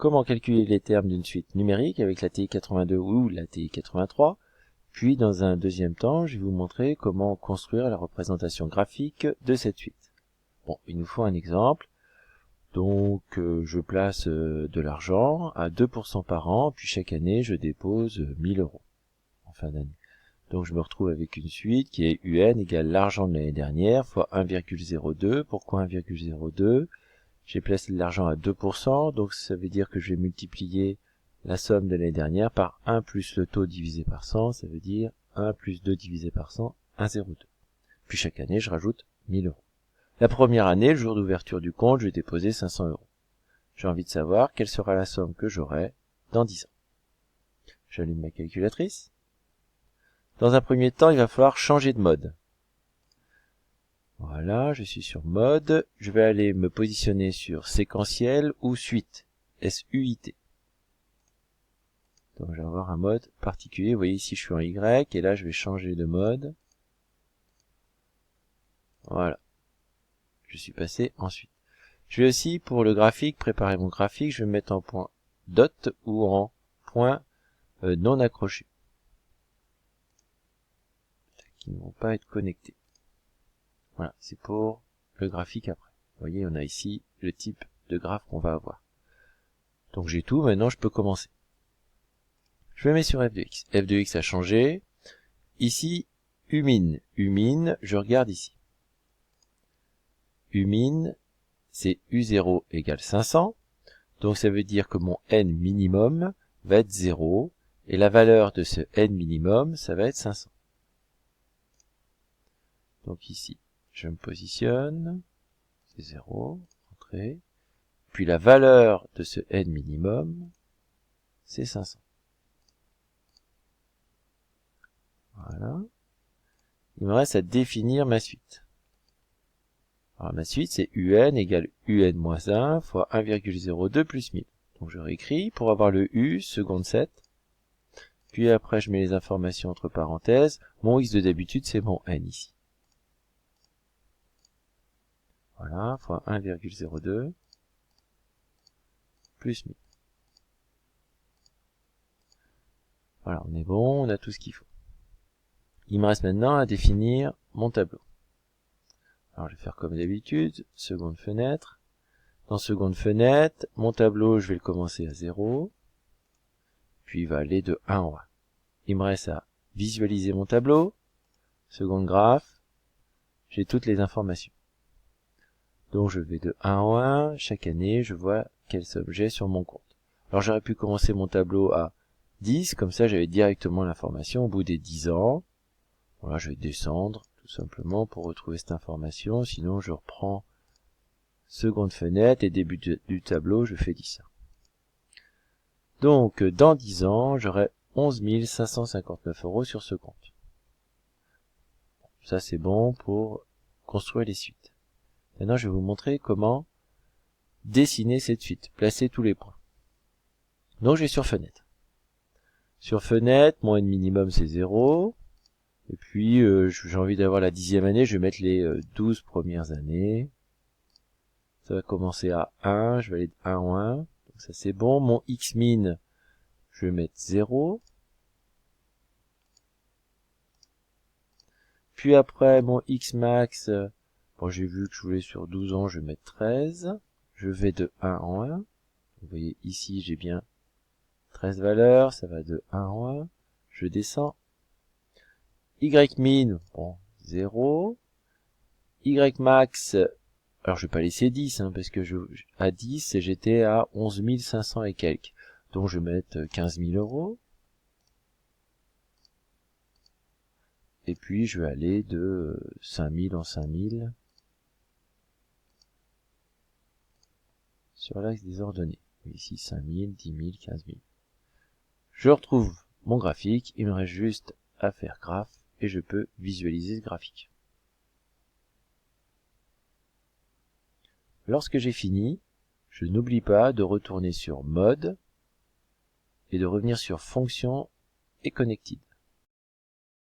comment calculer les termes d'une suite numérique avec la TI 82 ou la TI 83. Puis, dans un deuxième temps, je vais vous montrer comment construire la représentation graphique de cette suite. Bon, il nous faut un exemple. Donc, je place de l'argent à 2% par an, puis chaque année, je dépose 1000 € en fin d'année. Donc, je me retrouve avec une suite qui est UN égale l'argent de l'année dernière fois 1,02. Pourquoi 1,02? J'ai placé de l'argent à 2%, donc ça veut dire que je vais multiplier la somme de l'année dernière par 1 plus le taux divisé par 100, ça veut dire 1 plus 2 divisé par 100, 1,02. Puis chaque année, je rajoute 1000 €. La première année, le jour d'ouverture du compte, je vais déposer 500 €. J'ai envie de savoir quelle sera la somme que j'aurai dans 10 ans. J'allume ma calculatrice. Dans un premier temps, il va falloir changer de mode. Voilà, je suis sur mode. Je vais aller me positionner sur séquentiel ou suite, SUIT. Donc je vais avoir un mode particulier. Vous voyez ici je suis en Y et là je vais changer de mode. Voilà. Je suis passé en suite. Je vais aussi pour le graphique, préparer mon graphique, je vais me mettre en point dot ou en point non accroché. Qui ne vont pas être connectés. Voilà, c'est pour le graphique après. Vous voyez, on a ici le type de graphe qu'on va avoir. Donc j'ai tout, maintenant je peux commencer. Je me mets sur f de x. f de x a changé. Ici, umin. Umin, je regarde ici. Umin, c'est U0 égale 500. Donc ça veut dire que mon n minimum va être 0. Et la valeur de ce n minimum, ça va être 500. Donc ici, je me positionne. C'est 0. Entrée. Puis la valeur de ce n minimum, c'est 500. Voilà. Il me reste à définir ma suite. Alors ma suite, c'est UN égale UN-1 fois 1,02 plus 1000. Donc je réécris pour avoir le U, seconde 7. Puis après, je mets les informations entre parenthèses. Mon X de d'habitude, c'est mon N ici. Voilà, fois 1,02 plus 1000. Voilà, on est bon, on a tout ce qu'il faut. Il me reste maintenant à définir mon tableau. Alors je vais faire comme d'habitude, seconde fenêtre. Dans seconde fenêtre, mon tableau, je vais le commencer à 0. Puis il va aller de 1 en 1. Il me reste à visualiser mon tableau. Seconde graphe. J'ai toutes les informations. Donc je vais de 1 en 1. Chaque année, je vois quelle somme j'ai sur mon compte. Alors j'aurais pu commencer mon tableau à 10. Comme ça, j'avais directement l'information au bout des 10 ans. Voilà, je vais descendre tout simplement pour retrouver cette information. Sinon, je reprends seconde fenêtre et début du tableau, je fais 10. Donc, dans 10 ans, j'aurai 11 559 € sur ce compte. Ça, c'est bon pour construire les suites. Maintenant, je vais vous montrer comment dessiner cette suite, placer tous les points. Donc, je vais sur fenêtre. Sur fenêtre, mon n minimum, c'est 0. Et puis, j'ai envie d'avoir la 10e année, je vais mettre les 12 premières années. Ça va commencer à 1, je vais aller de 1 en 1. Donc ça, c'est bon. Mon x-min, je vais mettre 0. Puis après, mon x-max, bon, j'ai vu que je voulais sur 12 ans, je vais mettre 13. Je vais de 1 en 1. Vous voyez, ici, j'ai bien 13 valeurs, ça va de 1 en 1. Je descends. Y-min, bon, 0. Y-max, alors je vais pas laisser 10, parce que à 10, j'étais à 11 500 et quelques. Donc je vais mettre 15 000 €. Et puis je vais aller de 5000 en 5000 sur l'axe des ordonnées. Ici 5000, 10 000, 15 000. Je retrouve mon graphique, il me reste juste à faire graphe et je peux visualiser ce graphique. Lorsque j'ai fini, je n'oublie pas de retourner sur mode et de revenir sur fonction et connected.